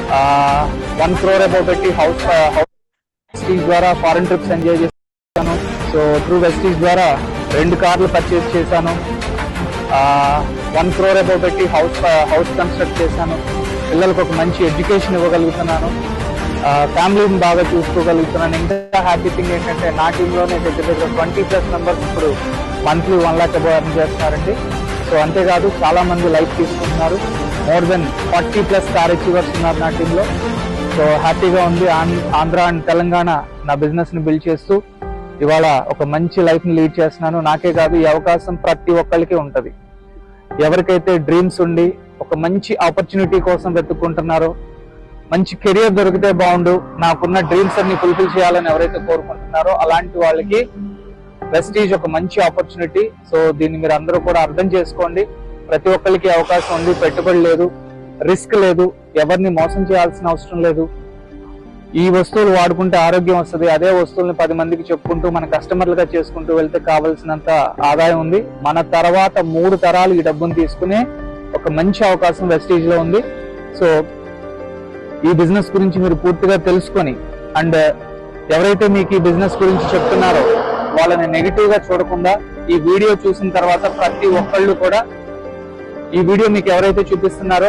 1 crore above పెట్టి house Vestige ద్వారా foreign trips enjoy చేశాను. సో త్రూ వెస్టీజ్ ద్వారా 2 కార్లు పర్చేస్ చేశాను. 1 crore అబౌ పెట్టి హౌస్ కన్స్ట్రక్ట్ చేశాను. పిల్లలకు ఒక మంచి ఎడ్యుకేషన్ ఇవ్వగలుగుతున్నాను. ఫ్యామిలీని బాగా చూసుకోగలుగుతున్నాను. ఇంకా హ్యాపీ థింగ్ ఏంటంటే నా టీంలోనే దగ్గర 20+ మెంబర్స్ ఇప్పుడు మంత్లీ 1 lakh అబౌ ఎర్న్ చేస్తున్నారండి. సో అంతేకాదు చాలా మంది లైఫ్ తీసుకుంటున్నారు. మోర్ దెన్ 40+ స్టార్ అచీవర్స్ ఉన్నారు నా టీంలో. సో హ్యాపీగా ఉంది. ఆంధ్ర అండ్ తెలంగాణ నా బిజినెస్ ని బిల్డ్ చేస్తూ ఇవాళ ఒక మంచి లైఫ్ ని లీడ్ చేస్తున్నాను. నాకే కాదు, ఈ అవకాశం ప్రతి ఒక్కరికి ఉంటది. ఎవరికైతే డ్రీమ్స్ ఉండి ఒక మంచి ఆపర్చునిటీ కోసం వెతుక్కుంటున్నారో, మంచి కెరియర్ దొరికితే బాగుండు, నాకున్న డ్రీమ్స్ అన్ని ఫుల్ఫిల్ చేయాలని ఎవరైతే కోరుకుంటున్నారో అలాంటి వాళ్ళకి వెస్టీజ్ ఒక మంచి ఆపర్చునిటీ. సో దీన్ని మీరు అందరూ కూడా అర్థం చేసుకోండి. ప్రతి ఒక్కరికి అవకాశం ఉంది. పెట్టుబడి లేదు, రిస్క్ లేదు, ఎవరిని మోసం చేయాల్సిన అవసరం లేదు. ఈ వస్తువులు వాడుకుంటే ఆరోగ్యం వస్తుంది. అదే వస్తువుల్ని 10 మందికి చెప్పుకుంటూ మన కస్టమర్లుగా చేసుకుంటూ వెళ్తే కావాల్సినంత ఆదాయం ఉంది. మన తర్వాత 3 తరాలు ఈ డబ్బును తీసుకునే ఒక మంచి అవకాశం వెస్టీజ్ లో ఉంది. సో ఈ బిజినెస్ గురించి మీరు పూర్తిగా తెలుసుకొని, అండ్ ఎవరైతే మీకు ఈ బిజినెస్ గురించి చెప్తున్నారో వాళ్ళని నెగిటివ్ గా చూడకుండా ఈ వీడియో చూసిన తర్వాత ప్రతి ఒక్కళ్ళు కూడా ఈ వీడియో మీకు ఎవరైతే చూపిస్తున్నారో